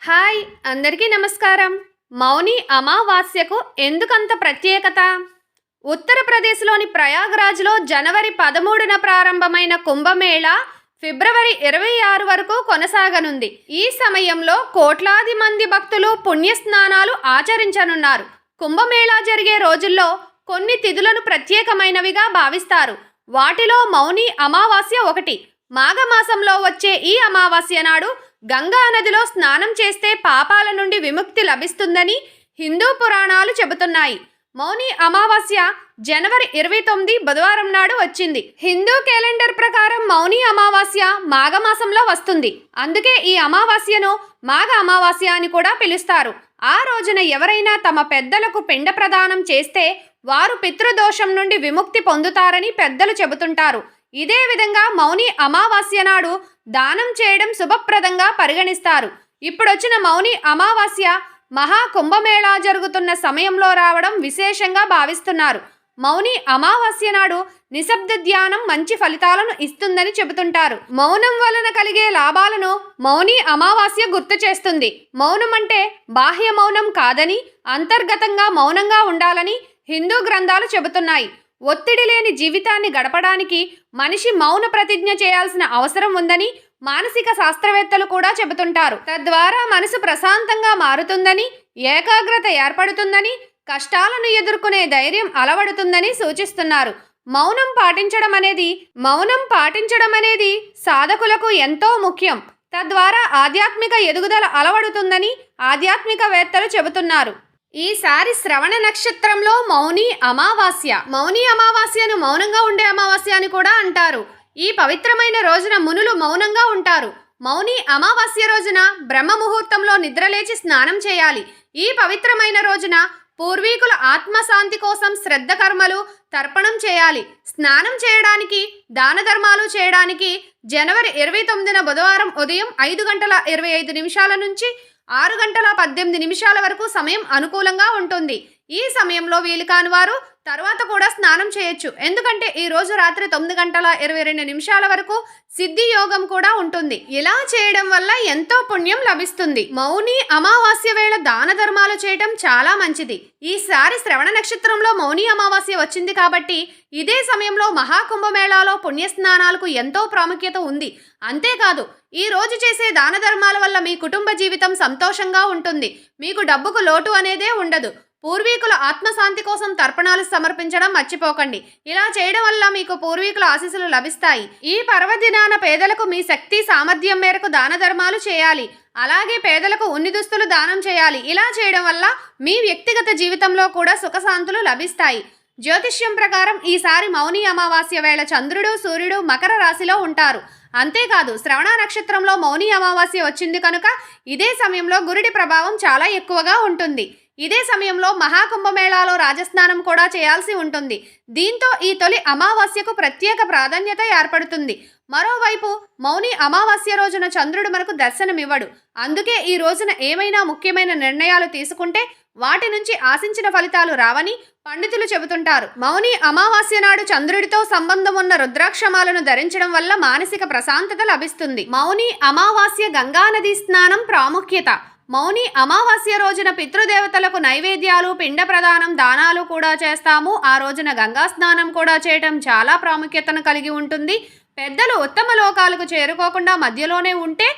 Hi అందరికీ నమస్కారం. మౌని అమావాస్యకు ఎందుకంత ప్రత్యేకత? ఉత్తరప్రదేశ్లోని ప్రయాగ్రాజ్లో జనవరి 13న ప్రారంభమైన కుంభమేళా ఫిబ్రవరి 26 వరకు కొనసాగనుంది. ఈ సమయంలో కోట్లాది మంది భక్తులు పుణ్యస్నానాలు ఆచరించనున్నారు. కుంభమేళా జరిగే రోజుల్లో కొన్ని తిథులను ప్రత్యేకమైనవిగా భావిస్తారు. వాటిలో మౌని అమావాస్య ఒకటి. మాఘమాసంలో వచ్చే ఈ అమావాస్య నాడు గంగా నదిలో స్నానం చేస్తే పాపాల నుండి విముక్తి లభిస్తుందని హిందూ పురాణాలు చెబుతున్నాయి. మౌని అమావాస్య జనవరి 29 బుధవారం నాడు వచ్చింది. హిందూ క్యాలెండర్ ప్రకారం మౌని అమావాస్య మాఘమాసంలో వస్తుంది. అందుకే ఈ అమావాస్యను మాఘ అమావాస్య అని కూడా పిలుస్తారు. ఆ రోజున ఎవరైనా తమ పెద్దలకు పిండ ప్రదానం చేస్తే వారు పితృదోషం నుండి విముక్తి పొందుతారని పెద్దలు చెబుతుంటారు. ఇదే విధంగా మౌని అమావాస్య నాడు దానం చేయడం శుభప్రదంగా పరిగణిస్తారు. ఇప్పుడొచ్చిన మౌని అమావాస్య మహా కుంభమేళా జరుగుతున్న సమయంలో రావడం విశేషంగా భావిస్తున్నారు. మౌని అమావాస్య నాడు నిశ్శబ్ద ధ్యానం మంచి ఫలితాలను ఇస్తుందని చెబుతుంటారు. మౌనం వలన కలిగే లాభాలను మౌని అమావాస్య గుర్తు చేస్తుంది. మౌనం అంటే బాహ్య మౌనం కాదని, అంతర్గతంగా మౌనంగా ఉండాలని హిందూ గ్రంథాలు చెబుతున్నాయి. ఒత్తిడి లేని జీవితాన్ని గడపడానికి మనిషి మౌన ప్రతిజ్ఞ చేయాల్సిన అవసరం ఉందని మానసిక శాస్త్రవేత్తలు కూడా చెబుతుంటారు. తద్వారా మనసు ప్రశాంతంగా మారుతుందని, ఏకాగ్రత ఏర్పడుతుందని, కష్టాలను ఎదుర్కొనే ధైర్యం అలవడుతుందని సూచిస్తున్నారు. మౌనం పాటించడం అనేది సాధకులకు ఎంతో ముఖ్యం. తద్వారా ఆధ్యాత్మిక ఎదుగుదల అలవడుతుందని ఆధ్యాత్మికవేత్తలు చెబుతున్నారు. ఈసారి శ్రవణ నక్షత్రంలో మౌని అమావాస్యను మౌనంగా ఉండే అమావాస్య అని కూడా అంటారు. ఈ పవిత్రమైన రోజున మునులు మౌనంగా ఉంటారు. మౌని అమావాస్య రోజున బ్రహ్మ ముహూర్తంలో నిద్రలేచి స్నానం చేయాలి. ఈ పవిత్రమైన రోజున పూర్వీకుల ఆత్మశాంతి కోసం శ్రద్ధ కర్మలు తర్పణం చేయాలి. స్నానం చేయడానికి, దాన ధర్మాలు చేయడానికి జనవరి 29న బుధవారం ఉదయం 5:25 నుంచి 6:18 వరకు సమయం అనుకూలంగా ఉంటుంది. ఈ సమయంలో వీలు కాని వారు తర్వాత కూడా స్నానం చేయొచ్చు. ఎందుకంటే ఈ రోజు రాత్రి 9:22 వరకు సిద్ధి యోగం కూడా ఉంటుంది. ఇలా చేయడం వల్ల ఎంతో పుణ్యం లభిస్తుంది. మౌని అమావాస్య వేళ దాన ధర్మాలు చేయడం చాలా మంచిది. ఈసారి శ్రవణ నక్షత్రంలో మౌని అమావాస్య వచ్చింది కాబట్టి ఇదే సమయంలో మహాకుంభమేళాలో పుణ్యస్నానాలకు ఎంతో ప్రాముఖ్యత ఉంది. అంతేకాదు, ఈ రోజు చేసే దాన ధర్మాల వల్ల మీ కుటుంబ జీవితం సంతోషంగా ఉంటుంది. మీకు డబ్బుకు లోటు అనేదే ఉండదు. పూర్వీకుల ఆత్మశాంతి కోసం తర్పణాలు సమర్పించడం మర్చిపోకండి. ఇలా చేయడం వల్ల మీకు పూర్వీకుల ఆశీస్సులు లభిస్తాయి. ఈ పర్వదినాన పేదలకు మీ శక్తి సామర్థ్యం మేరకు దాన ధర్మాలు చేయాలి. అలాగే పేదలకు ఉన్ని దుస్తులు దానం చేయాలి. ఇలా చేయడం వల్ల మీ వ్యక్తిగత జీవితంలో కూడా సుఖశాంతులు లభిస్తాయి. జ్యోతిష్యం ప్రకారం ఈసారి మౌని అమావాస్య వేళ చంద్రుడు, సూర్యుడు మకర రాశిలో ఉంటారు. అంతేకాదు, శ్రవణ నక్షత్రంలో మౌని అమావాస్య వచ్చింది కనుక ఇదే సమయంలో గురుడి ప్రభావం చాలా ఎక్కువగా ఉంటుంది. ఇదే సమయంలో మహాకుంభమేళాలో రాజస్నానం కూడా చేయాల్సి ఉంటుంది. దీంతో ఈ తొలి అమావాస్యకు ప్రత్యేక ప్రాధాన్యత ఏర్పడుతుంది. మరోవైపు మౌని అమావాస్య రోజున చంద్రుడు మనకు దర్శనమివ్వడు. అందుకే ఈ రోజున ఏమైనా ముఖ్యమైన నిర్ణయాలు తీసుకుంటే వాటి నుంచి ఆశించిన ఫలితాలు రావని పండితులు చెబుతుంటారు. మౌని అమావాస్య నాడు చంద్రుడితో సంబంధం ఉన్న రుద్రాక్షమాలను ధరించడం వల్ల మానసిక ప్రశాంతత లభిస్తుంది. మౌని అమావాస్య గంగానది స్నానం ప్రాముఖ్యత. మౌని అమావాస్య రోజున పితృదేవతలకు నైవేద్యాలు, పిండ ప్రదానం, దానాలు కూడా చేస్తాము. ఆ రోజున గంగా స్నానం కూడా చేయటం చాలా ప్రాముఖ్యతను కలిగి ఉంటుంది. పెద్దలు ఉత్తమ లోకాలకు చేరుకోకుండా మధ్యలోనే ఉంటే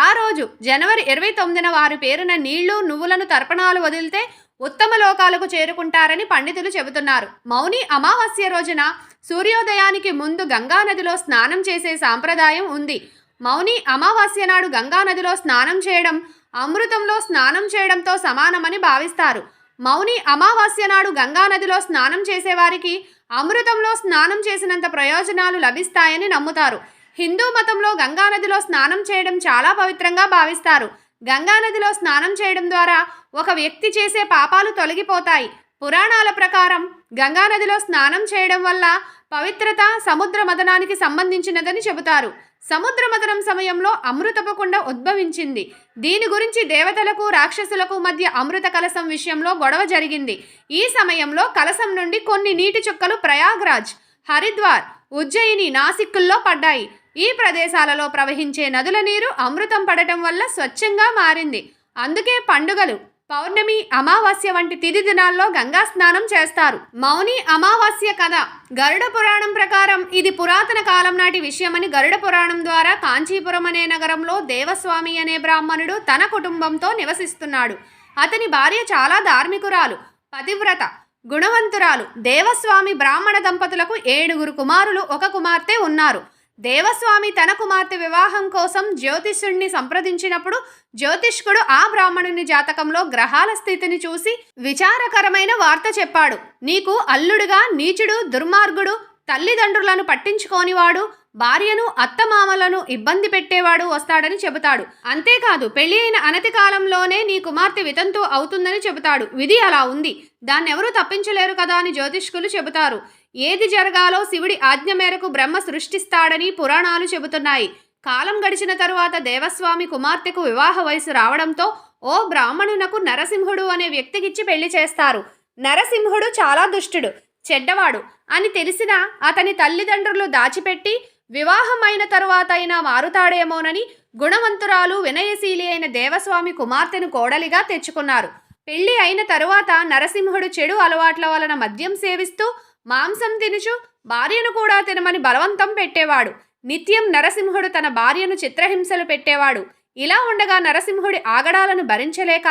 ఆ రోజు జనవరి 29న వారి పేరున నీళ్లు, నువ్వులను తర్పణాలు వదిలితే ఉత్తమ లోకాలకు చేరుకుంటారని పండితులు చెబుతున్నారు. మౌని అమావాస్య రోజున సూర్యోదయానికి ముందు గంగా నదిలో స్నానం చేసే సాంప్రదాయం ఉంది. మౌని అమావాస్య నాడు గంగా నదిలో స్నానం చేయడం అమృతంలో స్నానం చేయడంతో సమానమని భావిస్తారు. మౌని అమావాస్య నాడు గంగా నదిలో స్నానం చేసేవారికి అమృతంలో స్నానం చేసినంత ప్రయోజనాలు లభిస్తాయని నమ్ముతారు. హిందూ మతంలో గంగా నదిలో స్నానం చేయడం చాలా పవిత్రంగా భావిస్తారు. గంగా నదిలో స్నానం చేయడం ద్వారా ఒక వ్యక్తి చేసే పాపాలు తొలగిపోతాయి. పురాణాల ప్రకారం గంగా నదిలో స్నానం చేయడం వల్ల పవిత్రత సముద్ర మథనానికి సంబంధించినదని చెబుతారు. సముద్ర మథనం సమయంలో అమృతపు కుండ ఉద్భవించింది. దీని గురించి దేవతలకు, రాక్షసులకు మధ్య అమృత కలశం విషయంలో గొడవ జరిగింది. ఈ సమయంలో కలశం నుండి కొన్ని నీటి చుక్కలు ప్రయాగ్రాజ్, హరిద్వార్, ఉజ్జయిని, నాసిక్కుల్లో పడ్డాయి. ఈ ప్రదేశాలలో ప్రవహించే నదుల నీరు అమృతం పడటం వల్ల స్వచ్ఛంగా మారింది. అందుకే పండుగలు పౌర్ణమి, అమావాస్య వంటి తిథి దినాల్లో గంగా స్నానం చేస్తారు. మౌని అమావాస్య కథ. గరుడ పురాణం ప్రకారం ఇది పురాతన కాలం నాటి విషయమని గరుడ పురాణం ద్వారా కాంచీపురం అనే నగరంలో దేవస్వామి అనే బ్రాహ్మణుడు తన కుటుంబంతో నివసిస్తున్నాడు. అతని భార్య చాలా ధార్మికురాలు, పతివ్రత, గుణవంతురాలు. దేవస్వామి బ్రాహ్మణ దంపతులకు 7 కుమారులు, 1 కుమార్తె ఉన్నారు. దేవస్వామి తన కుమార్తె వివాహం కోసం జ్యోతిష్యుడిని సంప్రదించినప్పుడు జ్యోతిష్కుడు ఆ బ్రాహ్మణుని జాతకంలో గ్రహాల స్థితిని చూసి విచారకరమైన వార్త చెప్పాడు. నీకు అల్లుడుగా నీచుడు, దుర్మార్గుడు, తల్లిదండ్రులను పట్టించుకోనివాడు, భార్యను, అత్తమామలను ఇబ్బంది పెట్టేవాడు వస్తాడని చెబుతాడు. అంతేకాదు పెళ్లి అయిన అనతి కాలంలోనే నీ కుమార్తె వితంతు అవుతుందని చెబుతాడు. విధి అలా ఉంది, దాన్నెవరూ తప్పించలేరు కదా అని జ్యోతిష్కులు చెబుతారు. ఏది జరగాలో శివుడి ఆజ్ఞ మేరకు బ్రహ్మ సృష్టిస్తాడని పురాణాలు చెబుతున్నాయి. కాలం గడిచిన తరువాత దేవస్వామి కుమార్తెకు వివాహ వయసు రావడంతో ఓ బ్రాహ్మణునకు నరసింహుడు అనే వ్యక్తికిచ్చి పెళ్లి చేస్తారు. నరసింహుడు చాలా దుష్టుడు, చెడ్డవాడు అని తెలిసినా అతని తల్లిదండ్రులు దాచిపెట్టి వివాహం అయిన తరువాత అయినా మారుతాడేమోనని గుణవంతురాలు, వినయశీలి అయిన దేవస్వామి కుమార్తెను కోడలిగా తెచ్చుకున్నారు. పెళ్లి అయిన తరువాత నరసింహుడు చెడు అలవాట్ల వలన మద్యం సేవిస్తూ మాంసం తినుచు భార్యను కూడా తినమని బలవంతం పెట్టేవాడు. నిత్యం నరసింహుడు తన భార్యను చిత్రహింసలు పెట్టేవాడు. ఇలా ఉండగా నరసింహుడి ఆగడాలను భరించలేక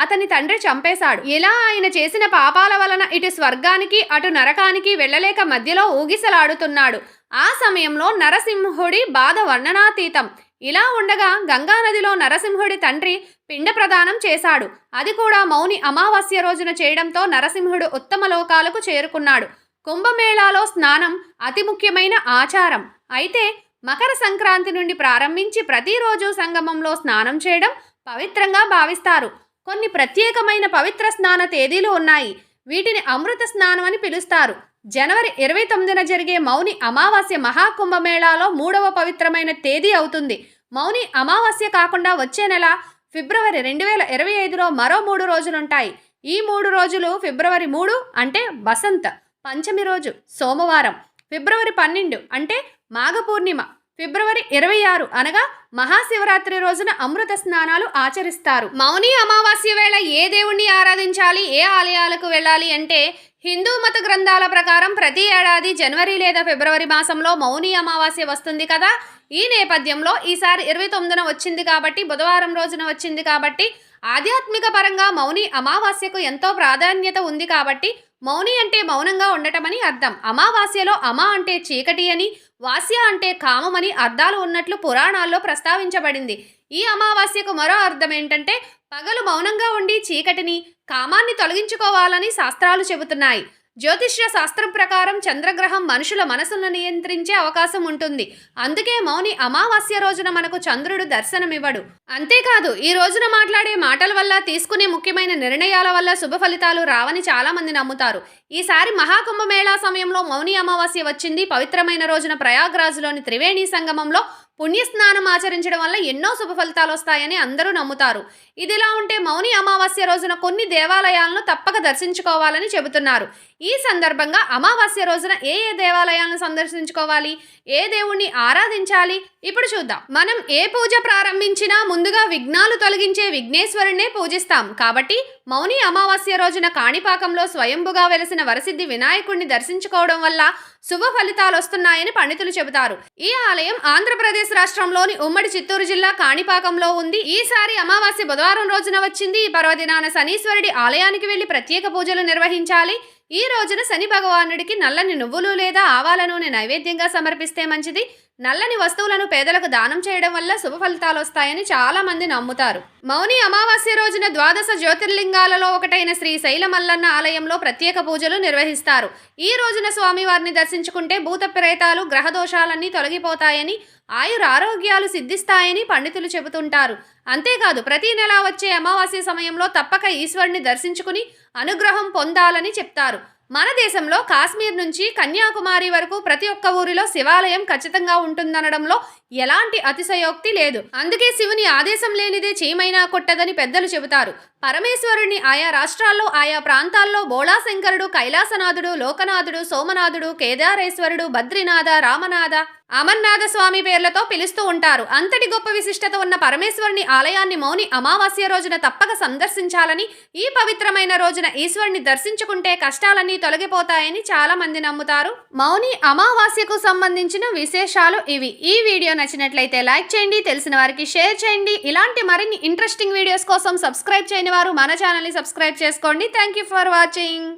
అతని తండ్రి చంపేశాడు. ఇలా ఆయన చేసిన పాపాల వలన ఇటు స్వర్గానికి అటు నరకానికి వెళ్ళలేక మధ్యలో ఊగిసలాడుతున్నాడు. ఆ సమయంలో నరసింహుడి బాధ వర్ణనాతీతం. ఇలా ఉండగా గంగానదిలో నరసింహుడి తండ్రి పిండ ప్రదానం చేశాడు. అది కూడా మౌని అమావాస్య రోజున చేయడంతో నరసింహుడు ఉత్తమ లోకాలకు చేరుకున్నాడు. కుంభమేళాలో స్నానం అతి ముఖ్యమైన ఆచారం. అయితే మకర సంక్రాంతి నుండి ప్రారంభించి ప్రతిరోజు సంగమంలో స్నానం చేయడం పవిత్రంగా భావిస్తారు. కొన్ని ప్రత్యేకమైన పవిత్ర స్నాన తేదీలు ఉన్నాయి. వీటిని అమృత స్నానం అని పిలుస్తారు. జనవరి 29న జరిగే మౌని అమావాస్య మహాకుంభమేళాలో 3వ పవిత్రమైన తేదీ అవుతుంది. మౌని అమావాస్య కాకుండా వచ్చే నెల ఫిబ్రవరి 2025లో మరో 3 రోజులుంటాయి. ఈ 3 రోజులు ఫిబ్రవరి 3 అంటే బసంత పంచమి రోజు సోమవారం, ఫిబ్రవరి 12 అంటే మాఘ పూర్ణిమ, ఫిబ్రవరి 26 అనగా మహాశివరాత్రి రోజున అమృత స్నానాలు ఆచరిస్తారు. మౌని అమావాస్య వేళ ఏ దేవుణ్ణి ఆరాధించాలి, ఏ ఆలయాలకు వెళ్ళాలి అంటే హిందూ మత గ్రంథాల ప్రకారం ప్రతి ఏడాది జనవరి లేదా ఫిబ్రవరి మాసంలో మౌని అమావాస్య వస్తుంది కదా. ఈ నేపథ్యంలో ఈసారి 29న వచ్చింది కాబట్టి, బుధవారం రోజున వచ్చింది కాబట్టి ఆధ్యాత్మిక పరంగా మౌని అమావాస్యకు ఎంతో ప్రాధాన్యత ఉంది. కాబట్టి మౌని అంటే మౌనంగా ఉండటమని అర్థం. అమావాస్యలో అమ అంటే చీకటి అని, వాస్య అంటే కామమని అర్థాలు ఉన్నట్లు పురాణాల్లో ప్రస్తావించబడింది. ఈ అమావాస్యకు మరో అర్థం ఏంటంటే పగలు మౌనంగా ఉండి చీకటిని, కామాన్ని తొలగించుకోవాలని శాస్త్రాలు చెబుతున్నాయి. జ్యోతిష్య శాస్త్రం ప్రకారం చంద్రగ్రహం మనుషుల మనసును నియంత్రించే అవకాశం ఉంటుంది. అందుకే మౌని అమావాస్య రోజున మనకు చంద్రుడు దర్శనమివ్వడు. అంతేకాదు ఈ రోజున మాట్లాడే మాటల వల్ల, తీసుకునే ముఖ్యమైన నిర్ణయాల వల్ల శుభ ఫలితాలు రావని చాలా మంది నమ్ముతారు. ఈసారి మహాకుంభమేళా సమయంలో మౌని అమావాస్య వచ్చింది. పవిత్రమైన రోజున ప్రయాగ్రాజ్లోని త్రివేణి సంగమంలో పుణ్యస్నానం ఆచరించడం వల్ల ఎన్నో శుభ ఫలితాలు వస్తాయని అందరూ నమ్ముతారు. ఇదిలా ఉంటే మౌని అమావాస్య రోజున కొన్ని దేవాలయాలను తప్పక దర్శించుకోవాలని చెబుతున్నారు. ఈ సందర్భంగా అమావాస్య రోజున ఏ ఏ దేవాలయాలను సందర్శించుకోవాలి, ఏ దేవుణ్ణి ఆరాధించాలి ఇప్పుడు చూద్దాం. మనం ఏ పూజ ప్రారంభించినా ముందుగా విఘ్నాలు తొలగించే విఘ్నేశ్వరుణ్ణే పూజిస్తాం. కాబట్టి మౌని అమావాస్య రోజున కాణిపాకంలో స్వయంభుగా వెలసిన వరసిద్ధి వినాయకుడిని దర్శించుకోవడం వల్ల శుభ ఫలితాలు వస్తున్నాయని పండితులు చెబుతారు. ఈ ఆలయం ఆంధ్రప్రదేశ్ రాష్ట్రంలోని ఉమ్మడి చిత్తూరు జిల్లా కాణిపాకంలో ఉంది. ఈసారి అమావాస్య బుధవారం రోజున వచ్చింది. ఈ పర్వదినాన శనీశ్వరుడి ఆలయానికి వెళ్లి ప్రత్యేక పూజలు నిర్వహించాలి. ఈ రోజున శని భగవానుడికి నల్లని నువ్వులు లేదా ఆవాల నూనె నైవేద్యంగా సమర్పిస్తే మంచిది. నల్లని వస్తువులను పేదలకు దానం చేయడం వల్ల శుభ ఫలితాలు వస్తాయని చాలా మంది నమ్ముతారు. మౌని అమావాస్య రోజున 12 జ్యోతిర్లింగాలలో ఒకటైన శ్రీశైల మల్లన్న ఆలయంలో ప్రత్యేక పూజలు నిర్వహిస్తారు. ఈ రోజున స్వామివారిని దర్శించుకుంటే భూత ప్రేతాలు, గ్రహ దోషాలన్నీ తొలగిపోతాయని, ఆయురారోగ్యాలు సిద్ధిస్తాయని పండితులు చెబుతుంటారు. అంతేకాదు ప్రతి నెల వచ్చే అమావాస్య సమయంలో తప్పక ఈశ్వరుని దర్శించుకుని అనుగ్రహం పొందాలని చెప్తారు. మన దేశంలో కాశ్మీర్ నుంచి కన్యాకుమారి వరకు ప్రతి ఒక్క ఊరిలో శివాలయం ఖచ్చితంగా ఉంటుందనడంలో ఎలాంటి అతిశయోక్తి లేదు. అందుకే శివుని ఆదేశం లేనిదే చీమైనా కొట్టదని పెద్దలు చెబుతారు. పరమేశ్వరుని ఆయా రాష్ట్రాల్లో, ఆయా ప్రాంతాల్లో బోళాశంకరుడు, కైలాసనాథుడు, లోకనాథుడు, సోమనాథుడు, కేదారేశ్వరుడు, బద్రీనాథ, రామనాథ అమర్నాథ స్వామి పేర్లతో పిలుస్తూ ఉంటారు. అంతటి గొప్ప విశిష్టత ఉన్న పరమేశ్వరుని ఆలయాన్ని మౌని అమావాస్య రోజున తప్పక సందర్శించాలని, ఈ పవిత్రమైన రోజున ఈశ్వరుని దర్శించుకుంటే కష్టాలన్నీ తొలగిపోతాయని చాలా మంది నమ్ముతారు. మౌని అమావాస్యకు సంబంధించిన విశేషాలు ఇవి. ఈ వీడియో నచ్చినట్లయితే లైక్ చేయండి, తెలిసిన వారికి షేర్ చేయండి. ఇలాంటి మరిన్ని ఇంట్రెస్టింగ్ వీడియోస్ కోసం సబ్స్క్రైబ్ చేయని వారు మన ఛానల్ని సబ్స్క్రైబ్ చేసుకోండి. Thank you for watching.